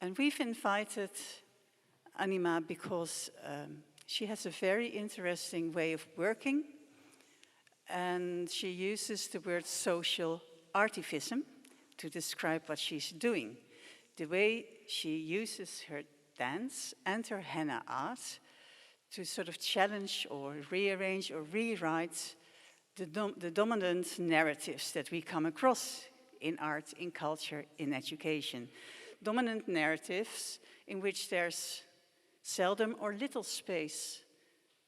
And we've invited Anima because she has a very interesting way of working, and she uses the word social artivism to describe what she's doing. The way she uses her dance and her henna art to sort of challenge or rearrange or rewrite the dominant narratives that we come across in art, in culture, in education. Dominant narratives in which there's seldom or little space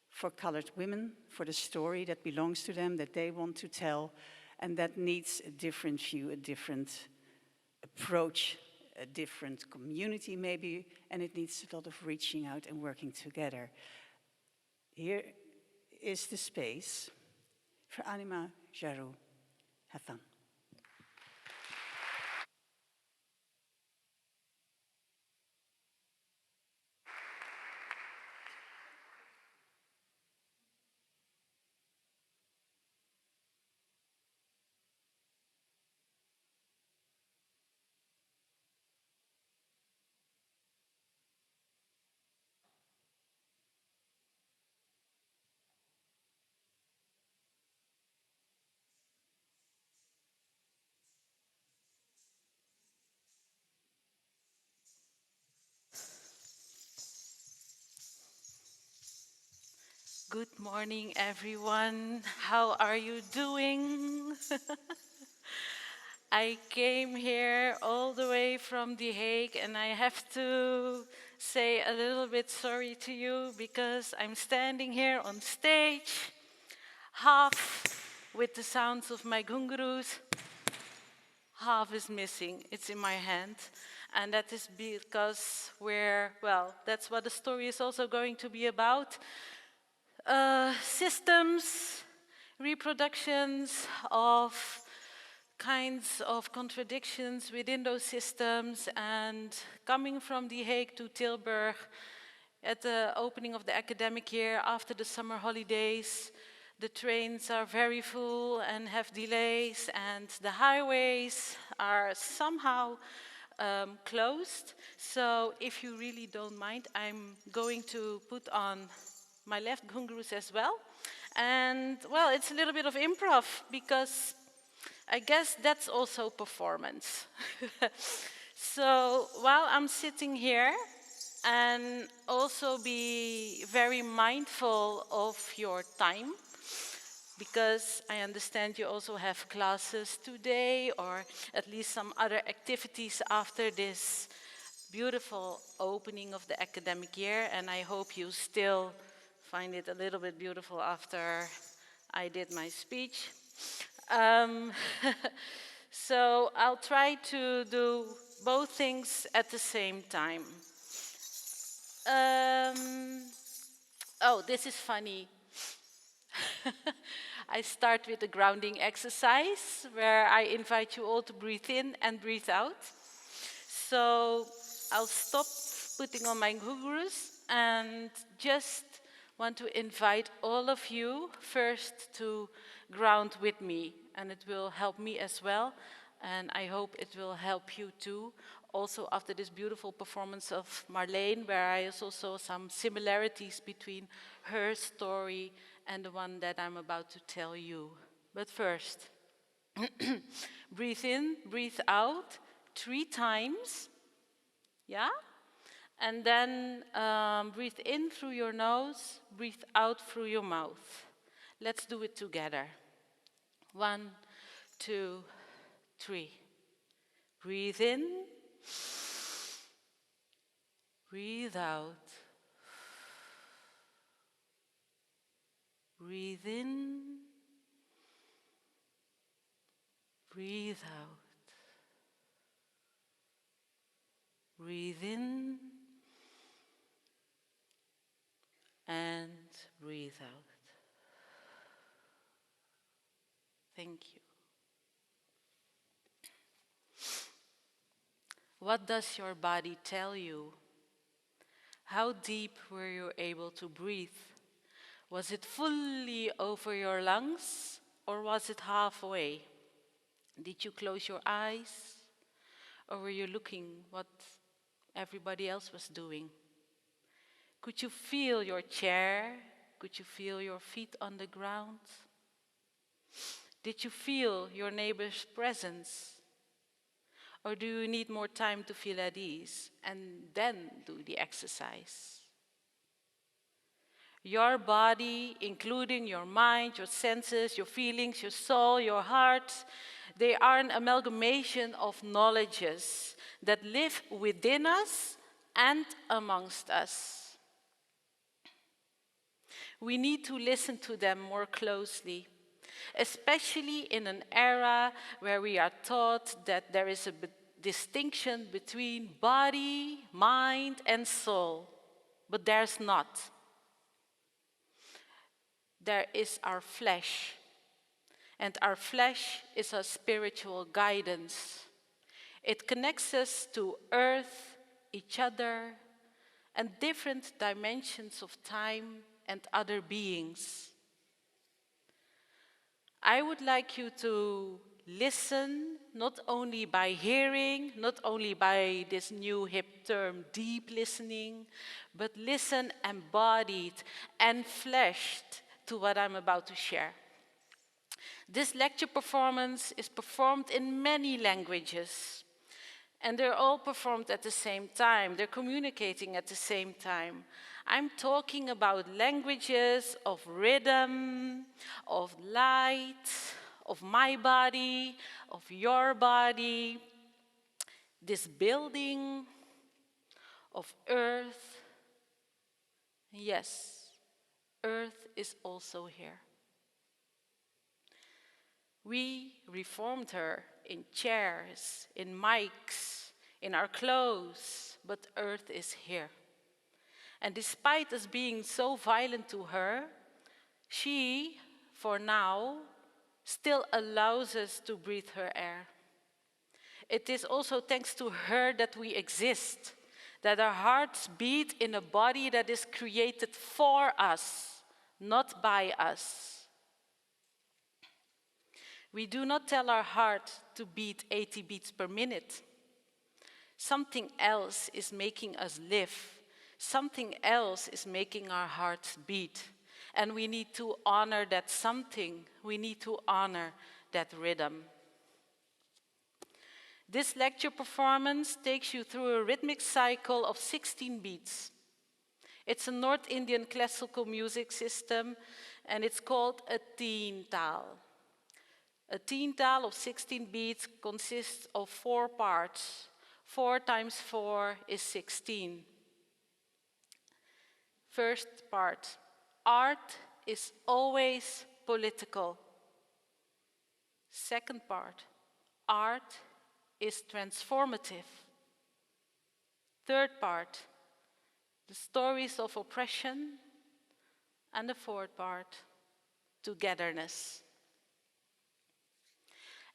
for colored women, for the story that belongs to them, that they want to tell, and that needs a different view, a different approach, a different community maybe, and it needs a lot of reaching out and working together. Here is the space for Anima Jhagroe. Have fun. Good morning, everyone. How are you doing? I came here all the way from The Hague, and I have to say a little bit sorry to you because I'm standing here on stage, half with the sounds of my gungaroos, half is missing. It's in my hand. And that is because that's what the story is also going to be about. Systems, reproductions of kinds of contradictions within those systems, and coming from The Hague to Tilburg at the opening of the academic year after the summer holidays, the trains are very full and have delays, and the highways are somehow closed. So if you really don't mind, I'm going to put on my left gungaroos as well. And well, it's a little bit of improv because I guess that's also performance. So while I'm sitting here, and also be very mindful of your time, because I understand you also have classes today or at least some other activities after this beautiful opening of the academic year, and I hope you still find it a little bit beautiful after I did my speech. So I'll try to do both things at the same time. Oh, this is funny. I start with a grounding exercise where I invite you all to breathe in and breathe out. So I'll stop putting on my gungaroos and just want to invite all of you first to ground with me, and it will help me as well, and I hope it will help you too. Also after this beautiful performance of Marleen, where I also saw some similarities between her story and the one that I'm about to tell you. But first, breathe in, breathe out 3 times, yeah? And then breathe in through your nose, breathe out through your mouth. Let's do it together. 1, 2, 3. Breathe in, breathe out. Breathe in, breathe out. Breathe in and breathe out. Thank you. What does your body tell you? How deep were you able to breathe? Was it fully over your lungs or was it halfway? Did you close your eyes or were you looking what everybody else was doing. Could you feel your chair? Could you feel your feet on the ground? Did you feel your neighbor's presence? Or do you need more time to feel at ease and then do the exercise? Your body, including your mind, your senses, your feelings, your soul, your heart, they are an amalgamation of knowledges that live within us and amongst us. We need to listen to them more closely, especially in an era where we are taught that there is a distinction between body, mind, and soul, but there's not. There is our flesh, and our flesh is our spiritual guidance. It connects us to earth, each other, and different dimensions of time and other beings. I would like you to listen, not only by hearing, not only by this new hip term, deep listening, but listen embodied and fleshed to what I'm about to share. This lecture performance is performed in many languages, and they're all performed at the same time. They're communicating at the same time. I'm talking about languages of rhythm, of light, of my body, of your body, this building, of earth. Yes, earth is also here. We reformed her in chairs, in mics, in our clothes, but earth is here. And despite us being so violent to her, she, for now, still allows us to breathe her air. It is also thanks to her that we exist, that our hearts beat in a body that is created for us, not by us. We do not tell our heart to beat 80 beats per minute. Something else is making us live. Something else is making our hearts beat. And we need to honor that something. We need to honor that rhythm. This lecture performance takes you through a rhythmic cycle of 16 beats. It's a North Indian classical music system, and it's called a Teentaal. A Teentaal of 16 beats consists of 4 parts. 4 times 4 is 16. First part, art is always political. Second part, art is transformative. Third part, the stories of oppression. And the fourth part, togetherness.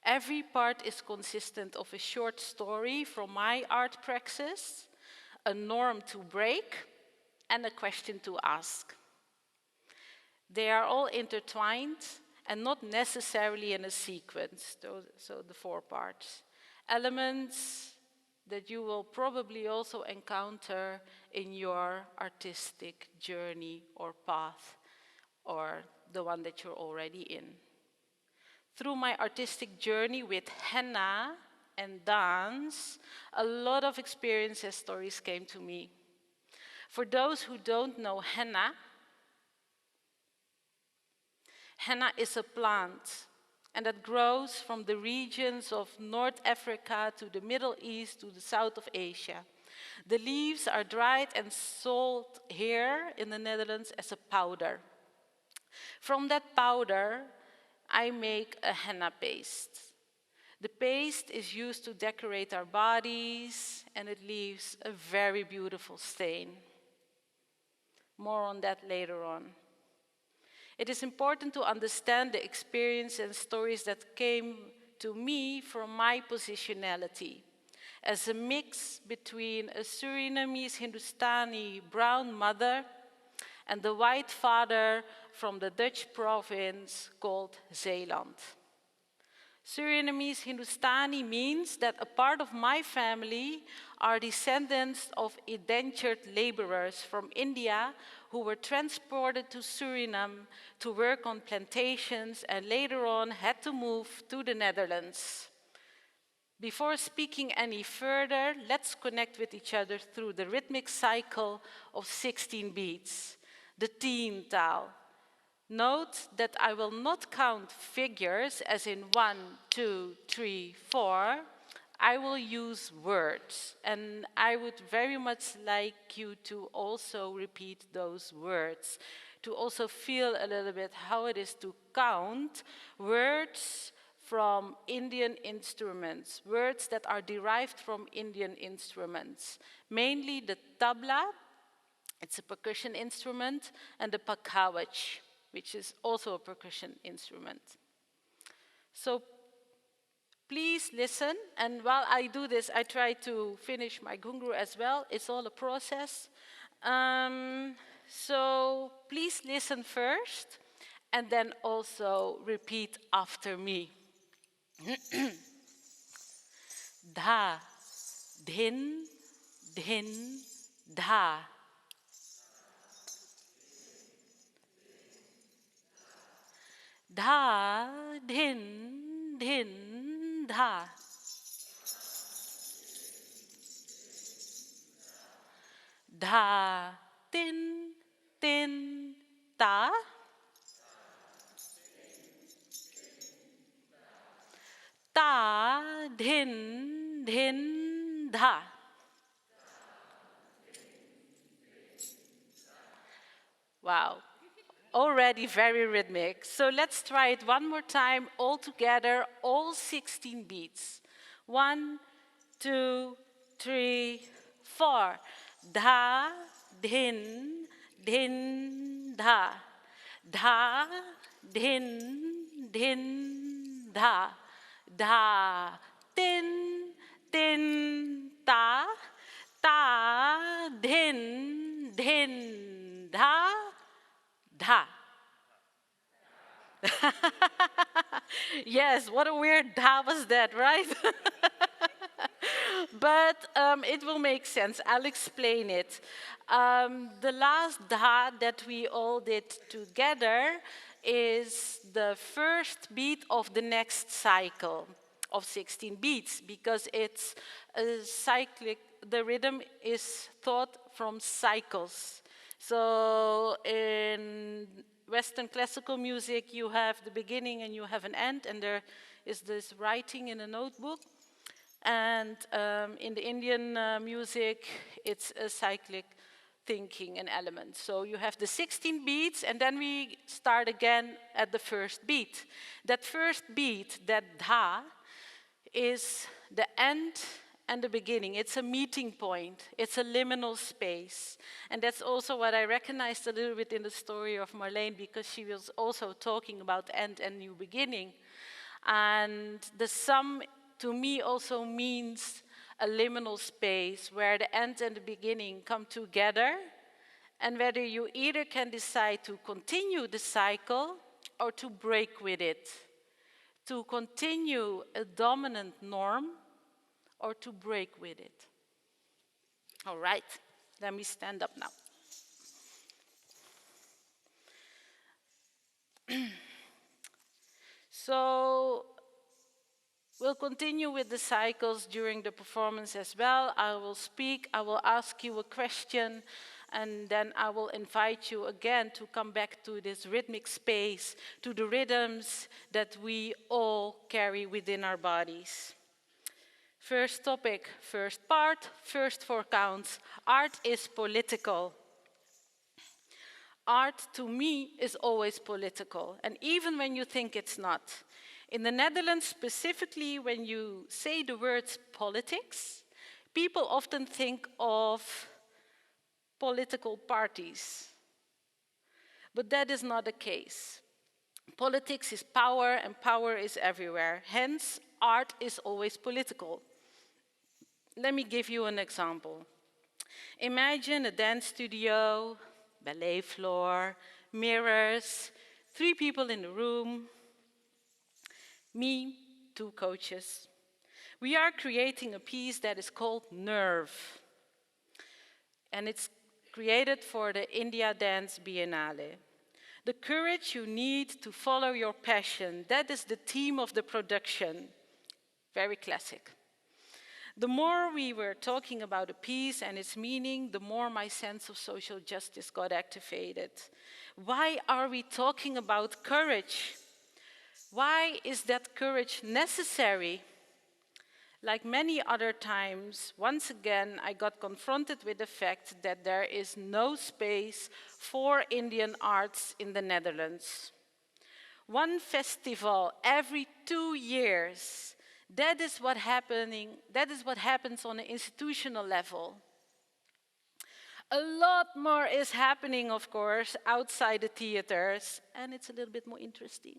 Every part is consistent of a short story from my art praxis, a norm to break, and a question to ask. They are all intertwined and not necessarily in a sequence, so the 4 parts. Elements that you will probably also encounter in your artistic journey or path, or the one that you're already in. Through my artistic journey with henna and dance, a lot of experience and stories came to me. For those who don't know henna, henna is a plant, and that grows from the regions of North Africa to the Middle East to the south of Asia. The leaves are dried and sold here in the Netherlands as a powder. From that powder, I make a henna paste. The paste is used to decorate our bodies, and it leaves a very beautiful stain. More on that later on. It is important to understand the experience and stories that came to me from my positionality as a mix between a Surinamese Hindustani brown mother and the white father from the Dutch province called Zeeland. Surinamese Hindustani means that a part of my family are descendants of indentured laborers from India who were transported to Suriname to work on plantations and later on had to move to the Netherlands. Before speaking any further, let's connect with each other through the rhythmic cycle of 16 beats, the Teentaal. Note that I will not count figures as in 1, 2, 3, 4. I will use words, and I would very much like you to also repeat those words, to also feel a little bit how it is to count words from Indian instruments, words that are derived from Indian instruments, mainly the tabla, it's a percussion instrument, and the pakawach, which is also a percussion instrument. So please listen, and while I do this, I try to finish my Jhagroe as well. It's all a process. So please listen first, and then also repeat after me. Dha, dhin, dhin, dha. Dha, dhin, dhin, dha. Dha, tin, tin, ta. Ta, dhin, dhin, dha. Wow. Already very rhythmic. So let's try it one more time, all together, all 16 beats. 1, 2, 3, 4. Dha, dhin, dhin, dha. Dha, dhin, dhin, dha. Dha, tin, tin, ta. Ta, dhin, dhin, dha. Dha. Yes, what a weird dha was that, right? But it will make sense. I'll explain it. The last dha that we all did together is the first beat of the next cycle of 16 beats, because it's a cyclic, the rhythm is thought from cycles. So in Western classical music, you have the beginning and you have an end, and there is this writing in a notebook. And in the Indian music, it's a cyclic thinking and element. So you have the 16 beats, and then we start again at the first beat. That first beat, that dha, is the end and the beginning. It's a meeting point. It's a liminal space. And that's also what I recognized a little bit in the story of Marlene, because she was also talking about end and new beginning. And the sum, to me, also means a liminal space where the end and the beginning come together, and whether you either can decide to continue the cycle or to break with it, to continue a dominant norm or to break with it. All right, let me stand up now. So we'll continue with the cycles during the performance as well. I will speak, I will ask you a question, and then I will invite you again to come back to this rhythmic space, to the rhythms that we all carry within our bodies. First topic, first part, first 4 counts. Art is political. Art, to me, is always political, and even when you think it's not. In the Netherlands, specifically, when you say the words politics, people often think of political parties. But that is not the case. Politics is power, and power is everywhere. Hence, art is always political. Let me give you an example. Imagine a dance studio, ballet floor, mirrors, 3 people in the room, me, two coaches. We are creating a piece that is called Nerve. And it's created for the India Dance Biennale. The courage you need to follow your passion, that is the theme of the production. Very classic. The more we were talking about a piece and its meaning, the more my sense of social justice got activated. Why are we talking about courage? Why is that courage necessary? Like many other times, once again, I got confronted with the fact that there is no space for Indian arts in the Netherlands. One festival every 2 years. That is what happens on an institutional level. A lot more is happening, of course, outside the theaters, and it's a little bit more interesting.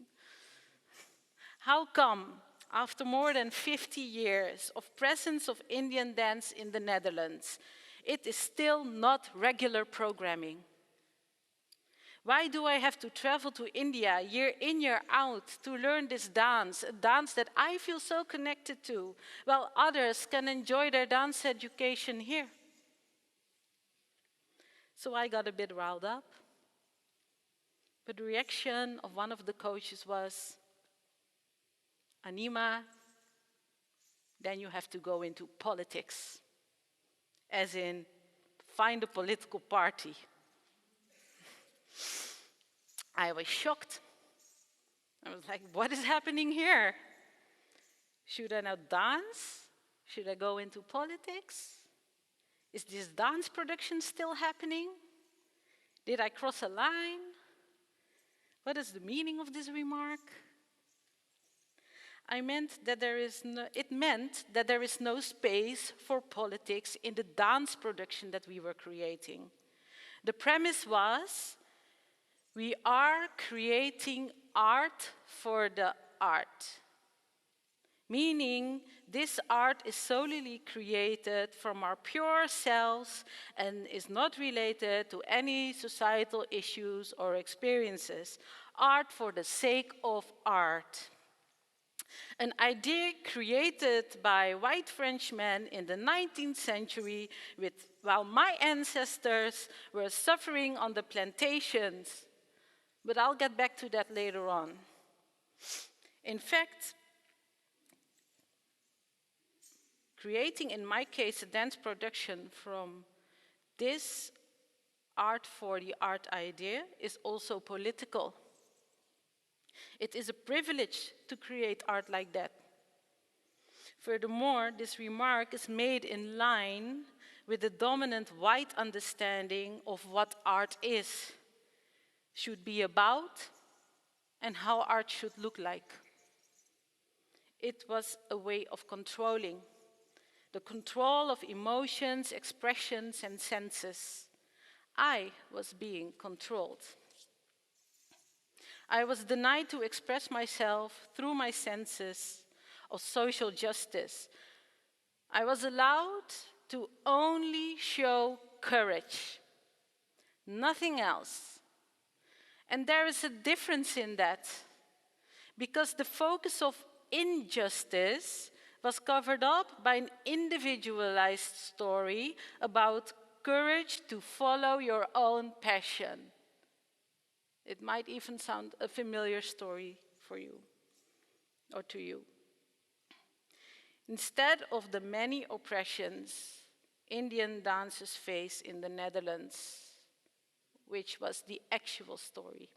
How come, after more than 50 years of presence of Indian dance in the Netherlands, it is still not regular programming? Why do I have to travel to India year in, year out to learn this dance, a dance that I feel so connected to, while others can enjoy their dance education here? So I got a bit riled up. But the reaction of one of the coaches was, Anima, then you have to go into politics, as in find a political party. I was shocked. I was like, what is happening here? Should I now dance? Should I go into politics? Is this dance production still happening? Did I cross a line? What is the meaning of this remark? It meant that there is no space for politics in the dance production that we were creating. The premise was, we are creating art for the art. Meaning, this art is solely created from our pure selves and is not related to any societal issues or experiences. Art for the sake of art. An idea created by white Frenchmen in the 19th century while my ancestors were suffering on the plantations. But I'll get back to that later on. In fact, creating, in my case, a dance production from this art for the art idea is also political. It is a privilege to create art like that. Furthermore, this remark is made in line with the dominant white understanding of what art is, should be about, and how art should look like. It was a way of controlling, the control of emotions, expressions, and senses. I was being controlled. I was denied to express myself through my senses of social justice. I was allowed to only show courage, nothing else. And there is a difference in that, because the focus of injustice was covered up by an individualized story about courage to follow your own passion. It might even sound a familiar story for you or to you. Instead of the many oppressions Indian dancers face in the Netherlands, which was the actual story.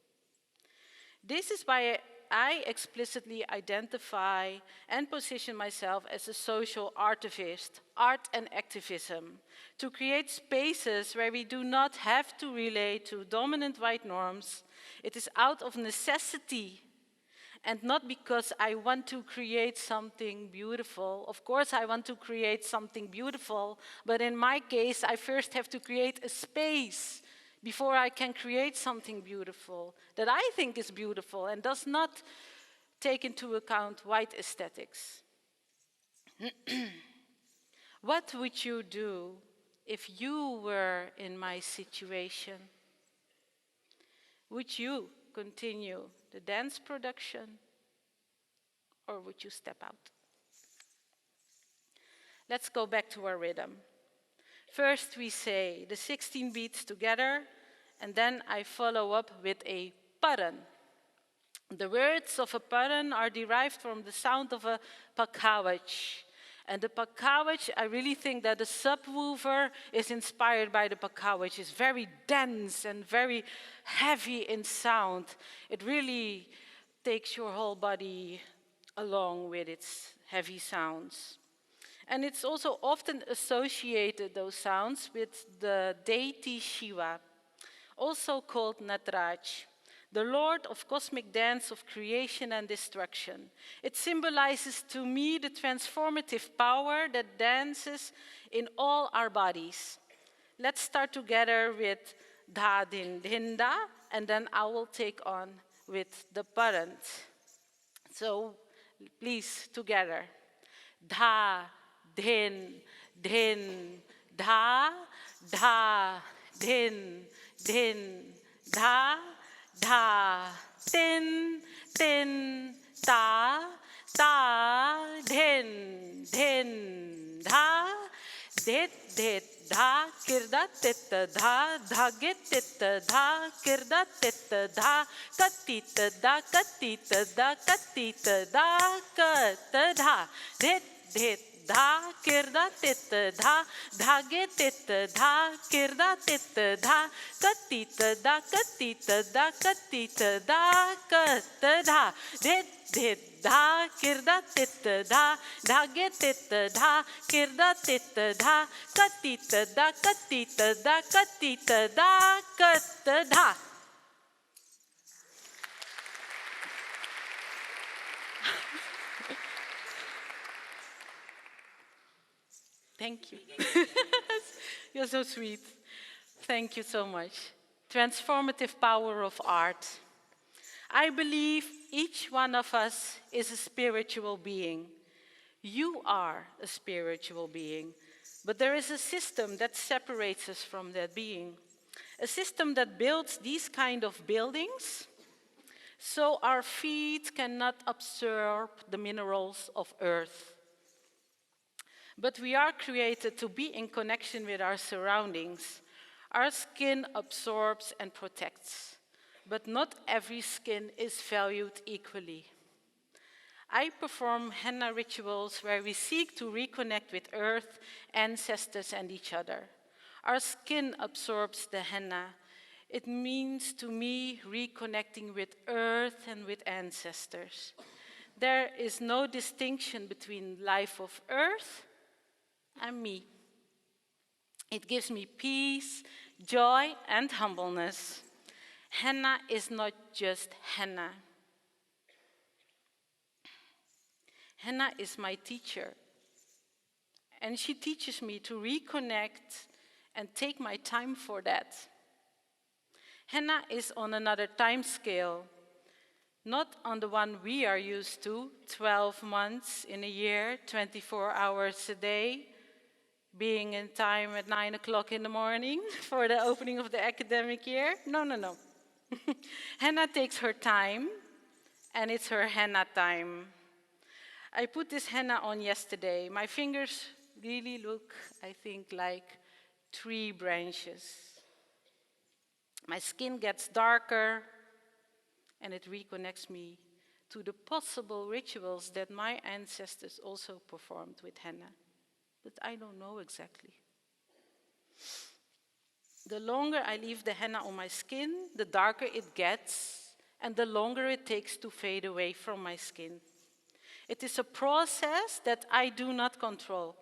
This is why I explicitly identify and position myself as a social artivist, art and activism, to create spaces where we do not have to relate to dominant white norms. It is out of necessity and not because I want to create something beautiful. Of course, I want to create something beautiful, but in my case, I first have to create a space before I can create something beautiful that I think is beautiful and does not take into account white aesthetics. What would you do if you were in my situation? Would you continue the dance production? or would you step out? Let's go back to our rhythm. First we say the 16 beats together, and then I follow up with a pattern. The words of a pattern are derived from the sound of a pakawaj. And the pakawaj, I really think that the subwoofer is inspired by the pakawaj. It's very dense and very heavy in sound. It really takes your whole body along with its heavy sounds. And it's also often associated, those sounds, with the deity Shiva, also called Nataraj, the Lord of cosmic dance of creation and destruction. It symbolizes to me the transformative power that dances in all our bodies. Let's start together with Da Din Dinda, and then I will take on with the parent. So please, together. Da, din, din, da, da, din, din, da, da, din, din, da, da, din, din, da, dit, dit, da, kirda, titta, da, git, titta, da, kirda, titta, da, katita, da, katita, da, katita, da, kata, da, dit, dit, da, kirda, titta, da, git, titta, da, kirda, titta, da, katita, da, katita, da, katita, da, kata, da, dit, dit, da, kirda, titta, da, git, titta, da, kirda, titta, da, katita, da, katita, da, katita, da, kata, da. Thank you. You're so sweet. Thank you so much. Transformative power of art. I believe each one of us is a spiritual being. You are a spiritual being, but there is a system that separates us from that being. A system that builds these kind of buildings so our feet cannot absorb the minerals of earth. But we are created to be in connection with our surroundings. Our skin absorbs and protects, but not every skin is valued equally. I perform henna rituals where we seek to reconnect with earth, ancestors, and each other. Our skin absorbs the henna. It means to me reconnecting with earth and with ancestors. There is no distinction between life of earth and me. It gives me peace, joy, and humbleness. Henna is not just henna. Henna is my teacher, and she teaches me to reconnect and take my time for that. Henna is on another time scale, not on the one we are used to, 12 months in a year, 24 hours a day, being in time at 9 o'clock in the morning for the opening of the academic year. No, no, no. Henna takes her time, and it's her henna time. I put this henna on yesterday. My fingers really look, I think, like tree branches. My skin gets darker, and it reconnects me to the possible rituals that my ancestors also performed with henna. But I don't know exactly. The longer I leave the henna on my skin, the darker it gets, and the longer it takes to fade away from my skin. It is a process that I do not control,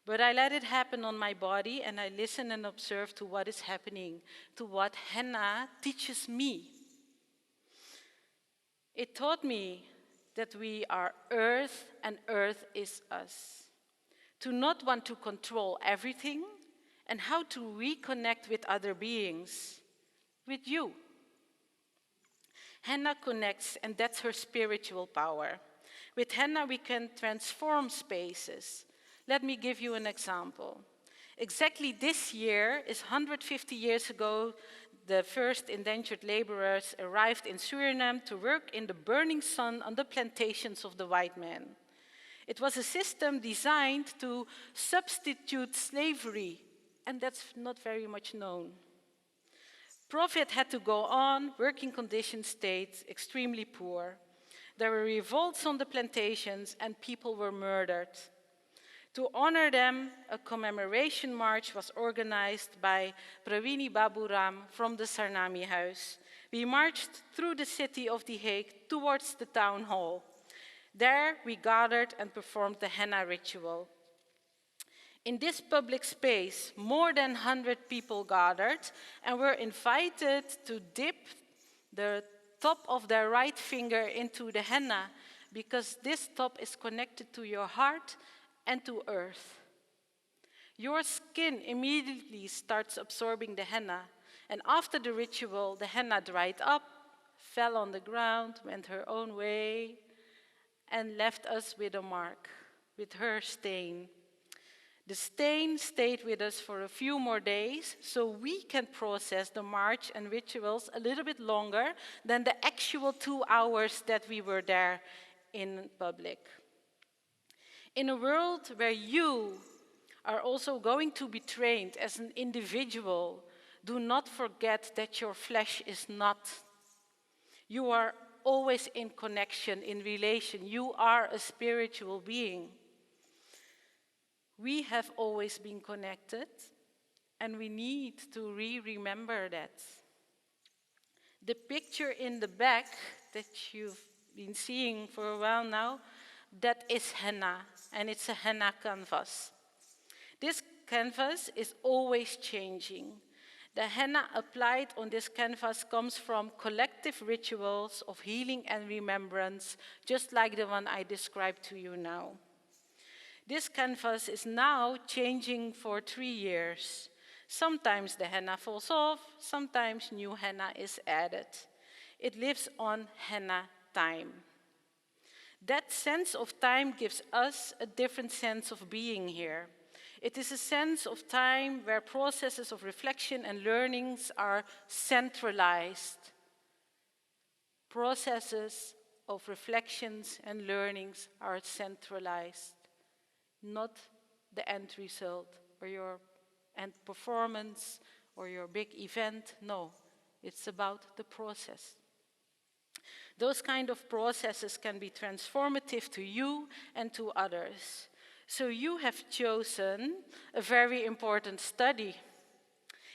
but I let it happen on my body, and I listen and observe to what is happening, to what henna teaches me. It taught me that we are earth, and earth is us. To not want to control everything, and how to reconnect with other beings, with you. Henna connects, and that's her spiritual power. With henna, we can transform spaces. Let me give you an example. Exactly this year is 150 years ago the first indentured laborers arrived in Suriname to work in the burning sun on the plantations of the white man. It was a system designed to substitute slavery, and that's not very much known. Profit had to go on, working conditions stayed extremely poor. There were revolts on the plantations and people were murdered. To honor them, a commemoration march was organized by Prawini Baburam from the Sarnami House. We marched through the city of The Hague towards the town hall. There we gathered and performed the henna ritual. In this public space, more than 100 people gathered and were invited to dip the top of their right finger into the henna, because this top is connected to your heart and to earth. Your skin immediately starts absorbing the henna, and after the ritual, the henna dried up, fell on the ground, went her own way, and left us with a mark, with her stain. The stain stayed with us for a few more days, so we can process the march and rituals a little bit longer than the actual 2 hours that we were there in public. In a world where you are also going to be trained as an individual, do not forget that your flesh is not. You are always in connection, in relation. You are a spiritual being. We have always been connected, and we need to remember that. The picture in the back that you've been seeing for a while now, that is henna, and it's a henna canvas. This canvas is always changing. The henna applied on this canvas comes from collective rituals of healing and remembrance, just like the one I described to you now. This canvas is now changing for 3 years. Sometimes the henna falls off, sometimes new henna is added. It lives on henna time. That sense of time gives us a different sense of being here. It is a sense of time where processes of reflection and learnings are centralized. Processes of reflections and learnings are centralized. Not the end result or your end performance or your big event. No, it's about the process. Those kind of processes can be transformative to you and to others. So you have chosen a very important study.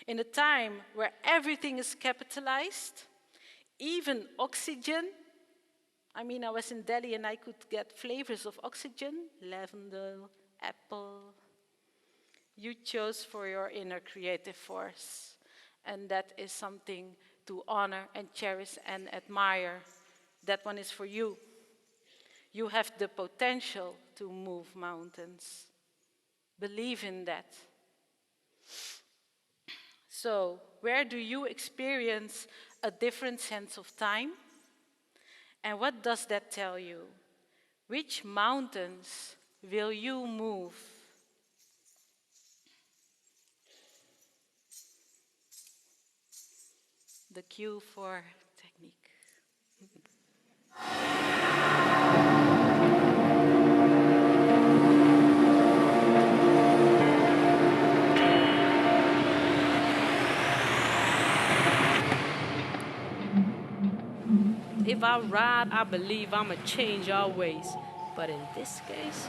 In a time where everything is capitalized, even oxygen. I mean, I was in Delhi and I could get flavors of oxygen, lavender, apple. You chose for your inner creative force. And that is something to honor and cherish and admire. That one is for you. You have the potential to move mountains. Believe in that. So, where do you experience a different sense of time? And what does that tell you? Which mountains will you move? The cue for technique. If I ride, I believe I'ma change our ways. But in this case,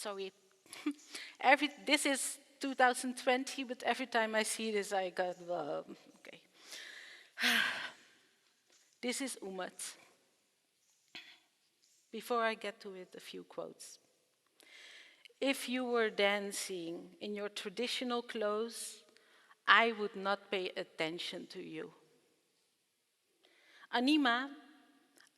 Sorry. This is 2020, but every time I see this, I got, okay. This is Umat. Before I get to it, a few quotes. If you were dancing in your traditional clothes, I would not pay attention to you. Anima,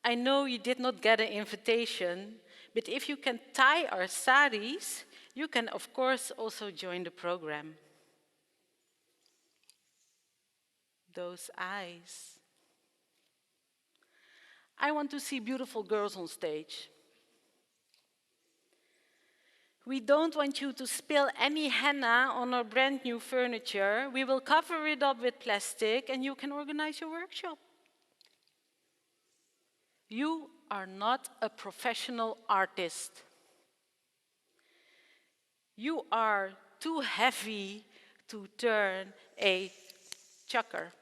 I know you did not get an invitation, but if you can tie our saris, you can of course also join the program. Those eyes. I want to see beautiful girls on stage. We don't want you to spill any henna on our brand new furniture. We will cover it up with plastic and you can organize your workshop. You are not a professional artist. You are too heavy to turn a chucker.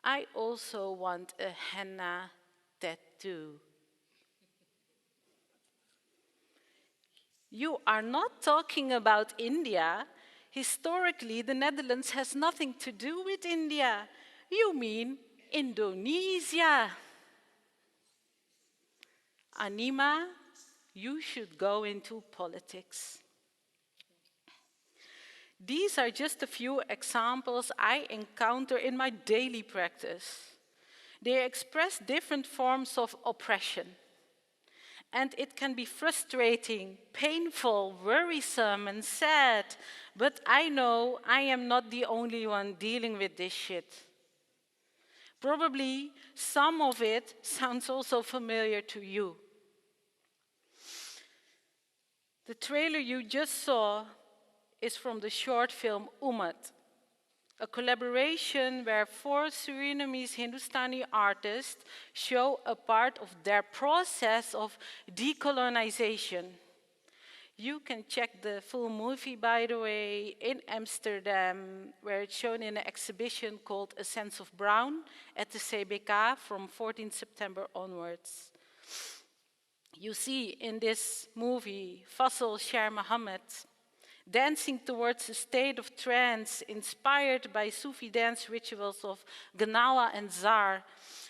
I also want a henna tattoo. You are not talking about India. Historically, the Netherlands has nothing to do with India. You mean Indonesia. Anima, you should go into politics. These are just a few examples I encounter in my daily practice. They express different forms of oppression. And it can be frustrating, painful, worrisome, and sad. But I know I am not the only one dealing with this shit. Probably some of it sounds also familiar to you. The trailer you just saw is from the short film Ummat, a collaboration where 4 Surinamese Hindustani artists show a part of their process of decolonization. You can check the full movie, by the way, in Amsterdam, where it's shown in an exhibition called A Sense of Brown at the CBK from 14 September onwards. You see in this movie Faisal Sher Mohammed dancing towards a state of trance inspired by Sufi dance rituals of Gnawa and Zar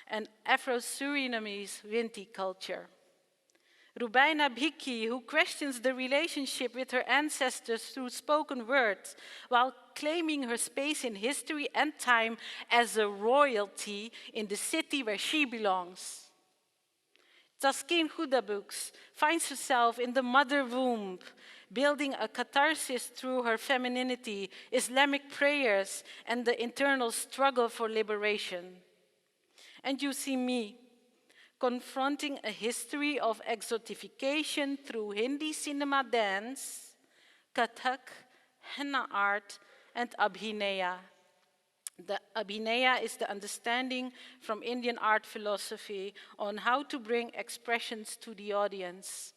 and Afro-Surinamese Winti culture. Rubaina Bhiki, who questions the relationship with her ancestors through spoken words, while claiming her space in history and time as a royalty in the city where she belongs. Taskin Hudabux finds herself in the mother womb, building a catharsis through her femininity, Islamic prayers, and the internal struggle for liberation. And you see me, confronting a history of exotification through Hindi cinema dance, Kathak, henna art, and Abhinaya. The Abhinaya is the understanding from Indian art philosophy on how to bring expressions to the audience.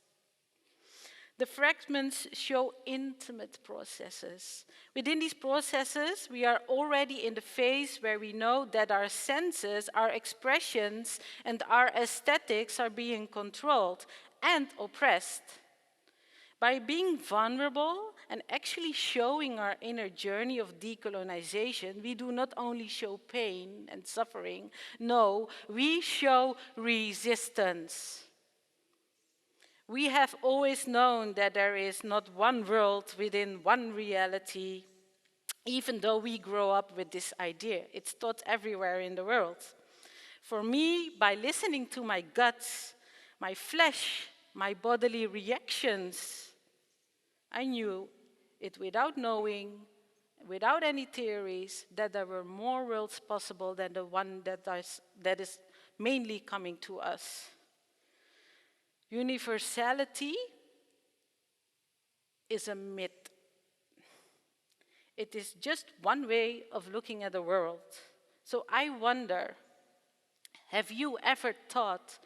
The fragments show intimate processes. Within these processes, we are already in the phase where we know that our senses, our expressions, and our aesthetics are being controlled and oppressed. By being vulnerable and actually showing our inner journey of decolonization, we do not only show pain and suffering, no, we show resistance. We have always known that there is not one world within one reality, even though we grow up with this idea. It's taught everywhere in the world. For me, by listening to my guts, my flesh, my bodily reactions, I knew it without knowing, without any theories, that there were more worlds possible than the one that is mainly coming to us. Universality is a myth. It is just one way of looking at the world. So I wonder, have you ever thought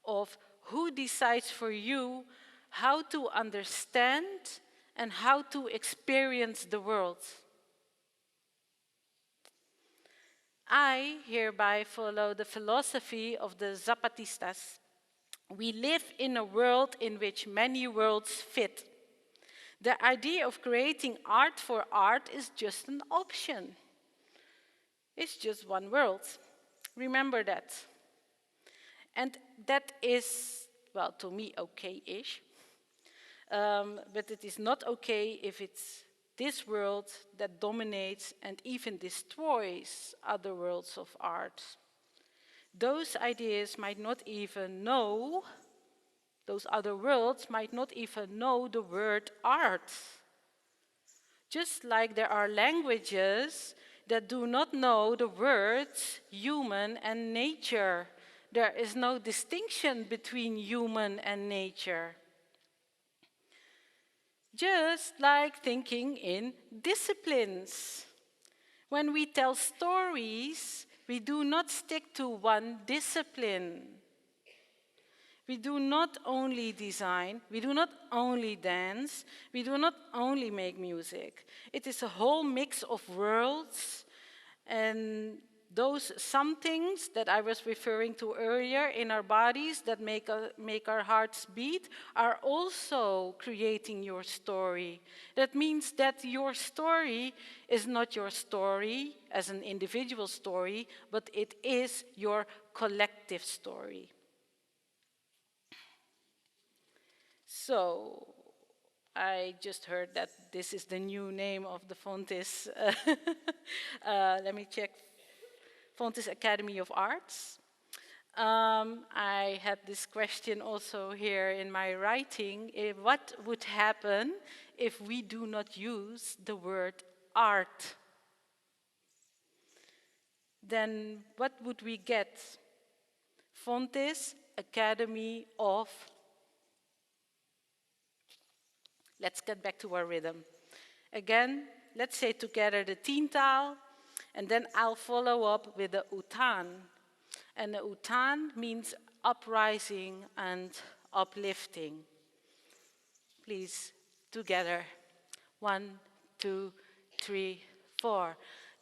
of who decides for you how to understand and how to experience the world? I hereby follow the philosophy of the Zapatistas. We live in a world in which many worlds fit. The idea of creating art for art is just an option. It's just one world. Remember that. And that is, well, to me, okay-ish. but it is not okay if it's this world that dominates and even destroys other worlds of art. Those ideas might not even know, those other worlds might not even know the word art. Just like there are languages that do not know the words human and nature. There is no distinction between human and nature. Just like thinking in disciplines. When we tell stories, we do not stick to one discipline. We do not only design, we do not only dance, we do not only make music. It is a whole mix of worlds, and those some things that I was referring to earlier in our bodies that make our hearts beat are also creating your story. That means that your story is not your story as an individual story, but it is your collective story. So, I just heard that this is the new name of the Fontys. Let me check. Fontys Academy of Arts. I had this question also here in my writing. What would happen if we do not use the word art? Then what would we get? Fontys Academy of. Let's get back to our rhythm. Again, let's say together the Teentaal, and then I'll follow up with the Utaan. And the Utaan means uprising and uplifting. Please, together. 1, 2, 3, 4.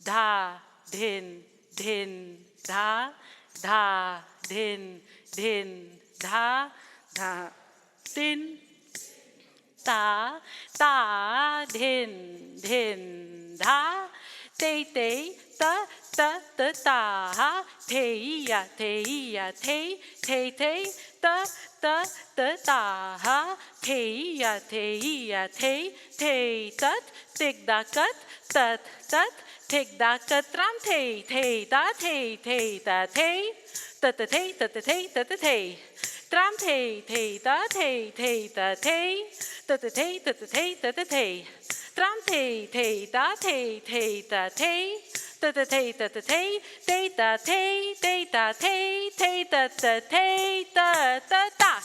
Da, din, din, da, da, din, din, da, da, din. Ta, ta, din, din, da, te, te, ta, ta, ta, ta, te, ya, te, ya, te, te, te, ta, ta, ta, ta, te, ya, te, ya, te, te, tat, tik, da, kat, tat, tat, tik, da, kat, tram, te, da, te, da, te, ta, ta, te, ta, ta, te, ta, ta, te. Tram te da te da te ta ta te ta ta te ta ta te. Tram te da te da te ta ta te ta ta te da te da te da ta te da da da.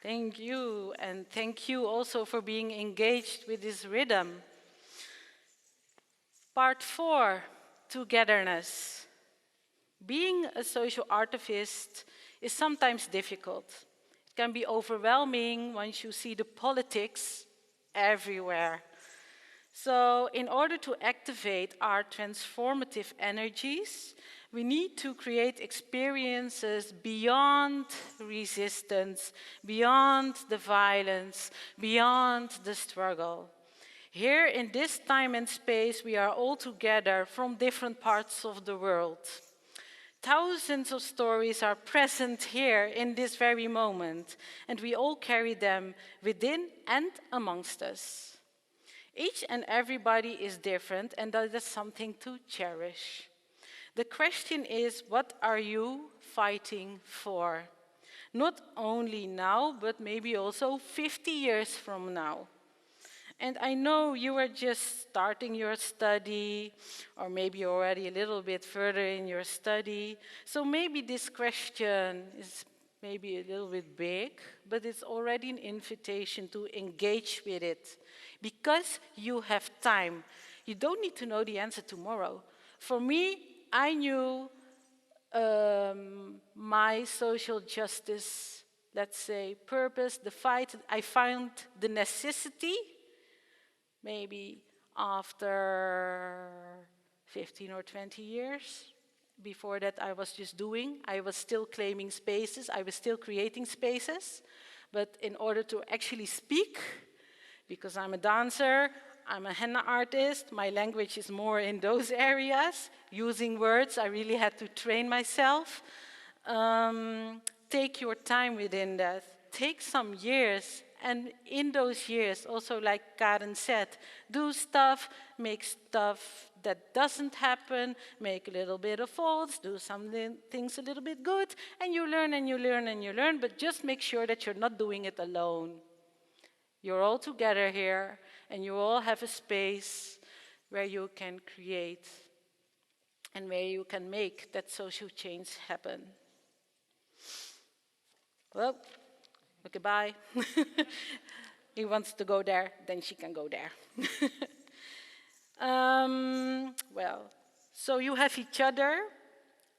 Thank you, and thank you also for being engaged with this rhythm. Part 4, Togetherness. Being a social artivist is sometimes difficult. It can be overwhelming once you see the politics everywhere. So in order to activate our transformative energies, we need to create experiences beyond resistance, beyond the violence, beyond the struggle. Here in this time and space, we are all together from different parts of the world. Thousands of stories are present here in this very moment, and we all carry them within and amongst us. Each and everybody is different, and that is something to cherish. The question is, what are you fighting for? Not only now, but maybe also 50 years from now. And I know you are just starting your study, or maybe already a little bit further in your study. So maybe this question is maybe a little bit big, but it's already an invitation to engage with it. Because you have time. You don't need to know the answer tomorrow. For me, I knew my social justice, let's say, purpose, the fight. I found the necessity maybe after 15 or 20 years. Before that, I was just doing. I was still claiming spaces. I was still creating spaces. But in order to actually speak, because I'm a dancer, I'm a henna artist. My language is more in those areas. Using words, I really had to train myself. Take your time within that. Take some years, and in those years, also like Karen said, do stuff, make stuff that doesn't happen, make a little bit of faults, do some things a little bit good, and you learn and you learn and you learn, but just make sure that you're not doing it alone. You're all together here, and you all have a space where you can create and where you can make that social change happen. Well, okay, bye. He wants to go there, then she can go there. Well, so you have each other,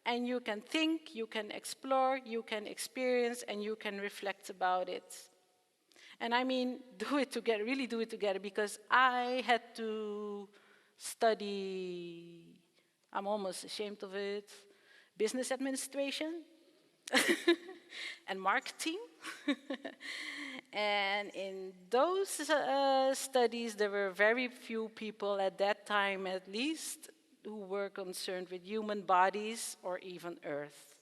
and you can think, you can explore, you can experience, and you can reflect about it. And I mean, do it together, really do it together, because I had to study, I'm almost ashamed of it, business administration and marketing. And in those studies, there were very few people at that time, at least, who were concerned with human bodies or even Earth.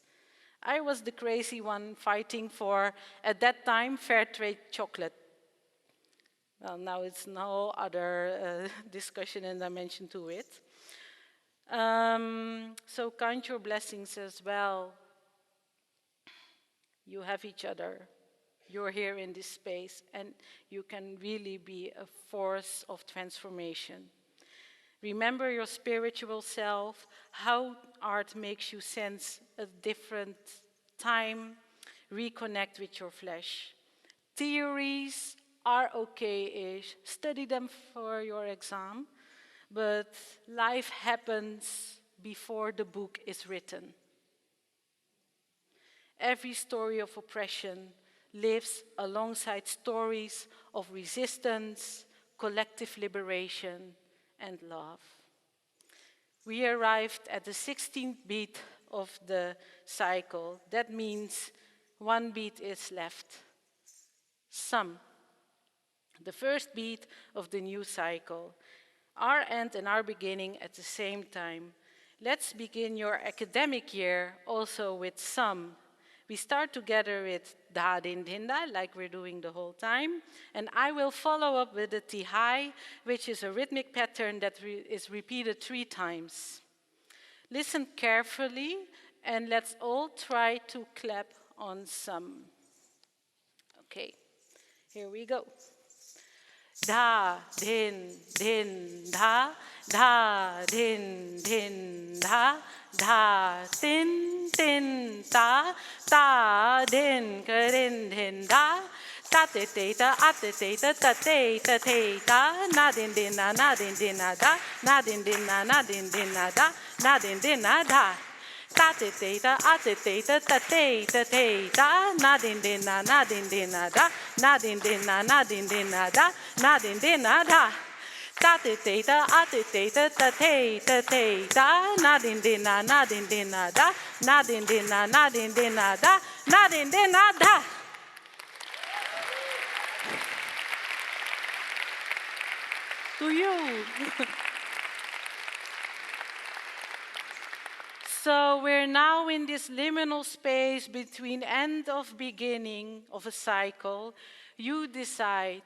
I was the crazy one fighting for, at that time, fair trade chocolate. Well, now it's no other discussion and dimension to it. So count your blessings as well. You have each other. You're here in this space, and you can really be a force of transformation. Remember your spiritual self, how art makes you sense a different time, reconnect with your flesh. Theories are okay-ish, study them for your exam, but life happens before the book is written. Every story of oppression lives alongside stories of resistance, collective liberation, and love. We arrived at the 16th beat of the cycle. That means one beat is left. Some. The first beat of the new cycle. Our end and our beginning at the same time. Let's begin your academic year also with some. We start together with Da Din Dinda, like we're doing the whole time. And I will follow up with the Tihai, which is a rhythmic pattern that is repeated 3 times. Listen carefully, and let's all try to clap on some. Okay, here we go. Da, din, din, da, din, din, da, din, din, da, din, din, da, te, te, da, na, din, da, na, din, da, na, din, da, na, din, da, na, din, da. Ta te te ta a te te ta ta te ta te ta na din din na da na din na da na din na da ta te te ta a te te ta ta te ta na din na da na din na da na din na da. To you. So we're now in this liminal space between end of beginning of a cycle. You decide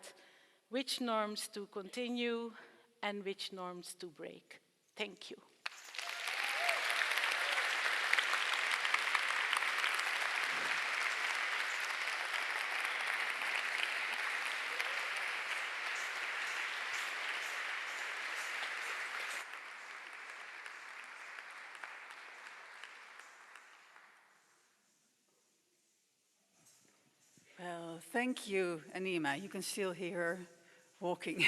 which norms to continue and which norms to break. Thank you. Well, thank you, Anima. You can still hear her walking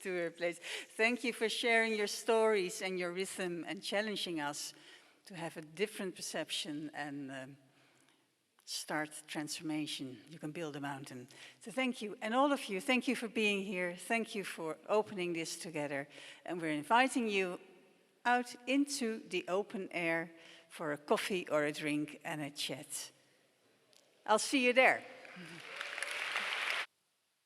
to her place. Thank you for sharing your stories and your rhythm and challenging us to have a different perception and start transformation. You can build a mountain. So thank you. And all of you, thank you for being here. Thank you for opening this together. And we're inviting you out into the open air for a coffee or a drink and a chat. I'll see you there.